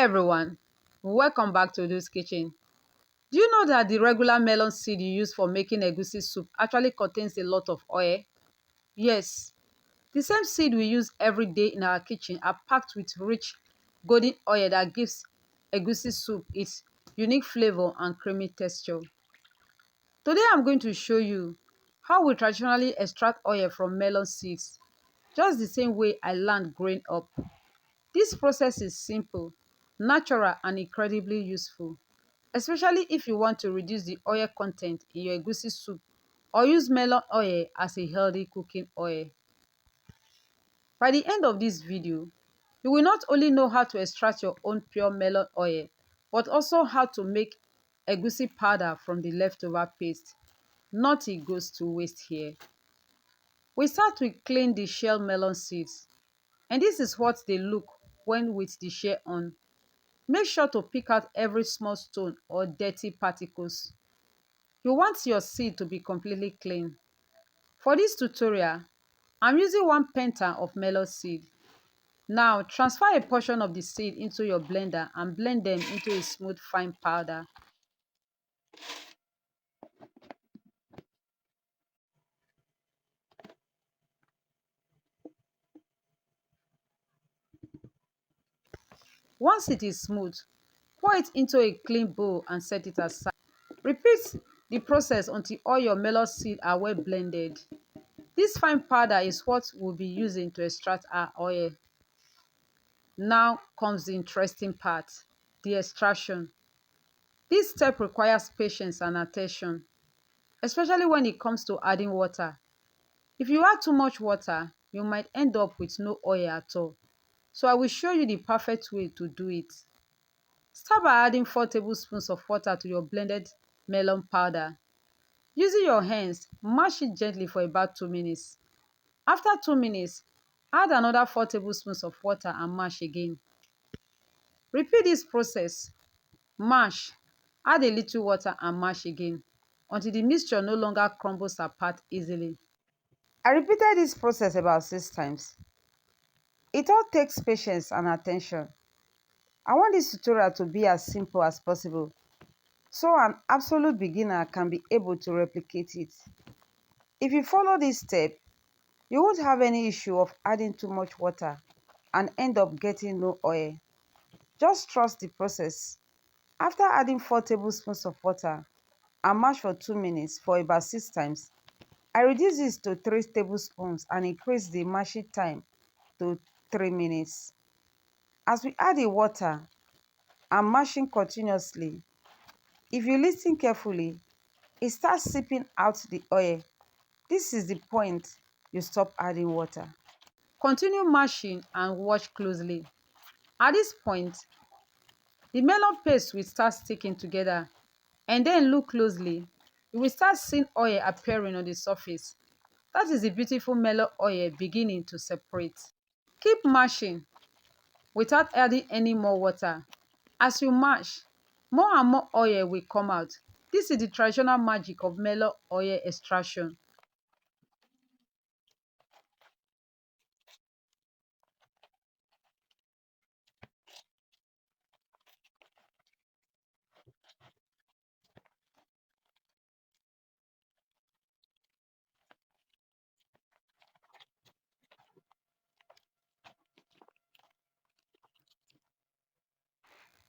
everyone, welcome back to Uduskitchen. Do you know that the regular melon seed you use for making egusi soup actually contains a lot of oil? Yes, the same seed we use every day in our kitchen are packed with rich golden oil that gives egusi soup its unique flavor and creamy texture. Today I'm going to show you how we traditionally extract oil from melon seeds, just the same way I learned growing up. This process is simple, natural, and incredibly useful, especially if you want to reduce the oil content in your egusi soup or use melon oil as a healthy cooking oil. By the end of this video, you will not only know how to extract your own pure melon oil, but also how to make egusi powder from the leftover paste. Nothing goes to waste here. We start with clean the shell melon seeds, and this is what they look when with the shell on. Make sure to pick out every small stone or dirty particles. You want your seed to be completely clean. For this tutorial, I'm using 1 penta of melon seed. Now transfer a portion of the seed into your blender and blend them into a smooth fine powder. Once it is smooth, pour it into a clean bowl and set it aside. Repeat the process until all your melon seeds are well blended. This fine powder is what we'll be using to extract our oil. Now comes the interesting part, the extraction. This step requires patience and attention, especially when it comes to adding water. If you add too much water, you might end up with no oil at all. So I will show you the perfect way to do it. Start by adding 4 tablespoons of water to your blended melon powder. Using your hands, mash it gently for about 2 minutes. After 2 minutes, add another 4 tablespoons of water and mash again. Repeat this process. Mash, add a little water and mash again until the mixture no longer crumbles apart easily. I repeated this process about 6 times. It all takes patience and attention. I want this tutorial to be as simple as possible so an absolute beginner can be able to replicate it. If you follow this step, you won't have any issue of adding too much water and end up getting no oil. Just trust the process. After adding 4 tablespoons of water and mash for 2 minutes for about 6 times, I reduce this to 3 tablespoons and increase the mashing time to 3 minutes. As we add the water and mashing continuously, if you listen carefully, it starts sipping out the oil. This is the point you stop adding water. Continue mashing and watch closely. At this point, the melon paste will start sticking together, and then look closely. You will start seeing oil appearing on the surface. That is the beautiful melon oil beginning to separate. Keep mashing without adding any more water. As you mash, more and more oil will come out. This is the traditional magic of melon oil extraction.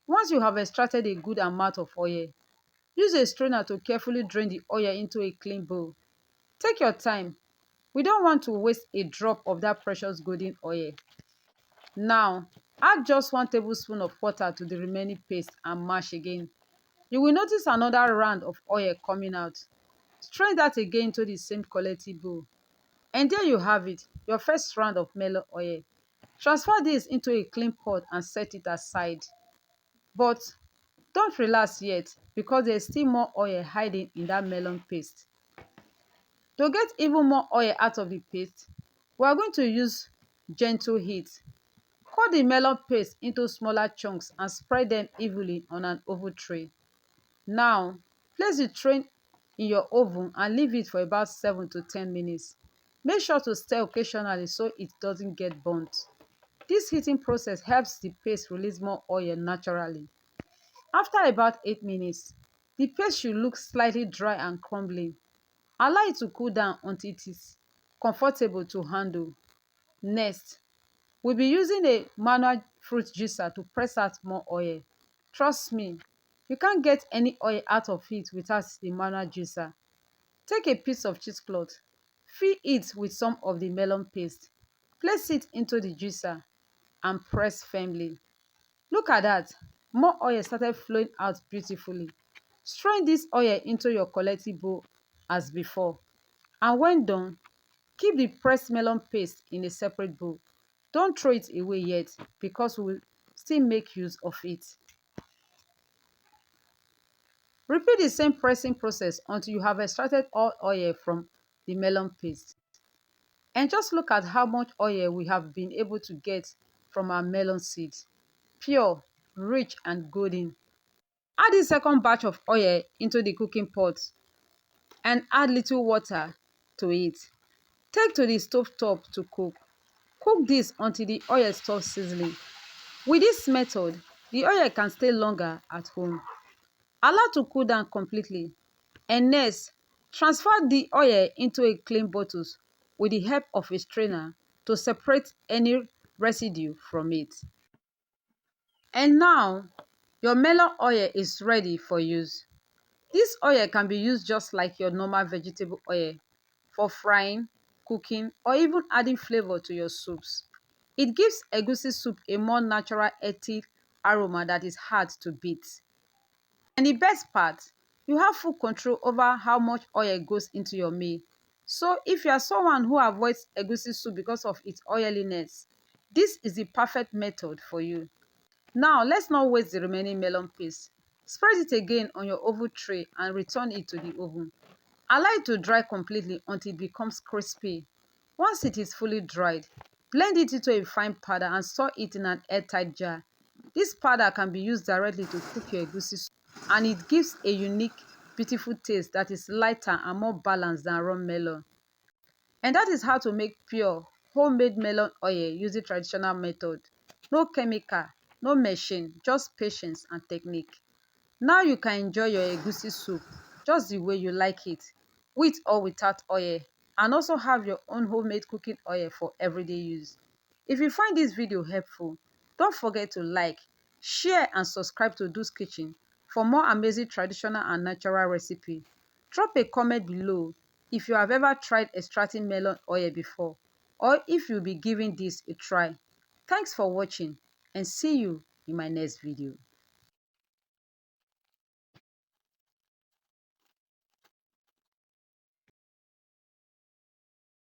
Once you have extracted a good amount of oil, use a strainer to carefully drain the oil into a clean bowl. Take your time. We don't want to waste a drop of that precious golden oil. Now, add just 1 tablespoon of water to the remaining paste and mash again. You will notice another round of oil coming out. Strain that again to the same quality bowl. And there you have it, your first round of melon oil. Transfer this into a clean pot and set it aside. But don't relax yet because there's still more oil hiding in that melon paste. To get even more oil out of the paste, we are going to use gentle heat. Cut the melon paste into smaller chunks and spread them evenly on an oval tray. Now, place the tray in your oven and leave it for about 7 to 10 minutes. Make sure to stir occasionally so it doesn't get burnt. This heating process helps the paste release more oil naturally. After about 8 minutes, the paste should look slightly dry and crumbly. Allow it to cool down until it is comfortable to handle. Next, we'll be using a manual fruit juicer to press out more oil. Trust me, you can't get any oil out of it without the manual juicer. Take a piece of cheesecloth, fill it with some of the melon paste, place it into the juicer and press firmly. Look at that, more oil started flowing out beautifully. Strain this oil into your collective bowl as before. And when done, keep the pressed melon paste in a separate bowl. Don't throw it away yet because we will still make use of it. Repeat the same pressing process until you have extracted all oil from the melon paste. And just look at how much oil we have been able to get from our melon seeds. Pure, rich and golden. Add the second batch of oil into the cooking pot and add little water to it. Take to the stove top to cook. Cook this until the oil stops sizzling. With this method, the oil can stay longer at home. Allow to cool down completely. And next, transfer the oil into a clean bottle with the help of a strainer to separate any residue from it. And now, your melon oil is ready for use. This oil can be used just like your normal vegetable oil for frying, cooking, or even adding flavor to your soups. It gives egusi soup a more natural earthy aroma that is hard to beat. And the best part, you have full control over how much oil goes into your meal. So if you are someone who avoids egusi soup because of its oiliness, this is the perfect method for you. Now, let's not waste the remaining melon paste. Spread it again on your oven tray and return it to the oven. Allow it to dry completely until it becomes crispy. Once it is fully dried, blend it into a fine powder and store it in an airtight jar. This powder can be used directly to cook your egusi soup, and it gives a unique, beautiful taste that is lighter and more balanced than raw melon. And that is how to make pure, homemade melon oil using traditional method. No chemical, no machine, just patience and technique. Now you can enjoy your egusi soup just the way you like it, with or without oil, and also have your own homemade cooking oil for everyday use. If you find this video helpful, don't forget to like, share and subscribe to Uduskitchen for more amazing traditional and natural recipe. Drop a comment below if you have ever tried extracting melon oil before, or if you'll be giving this a try. Thanks for watching and see you in my next video.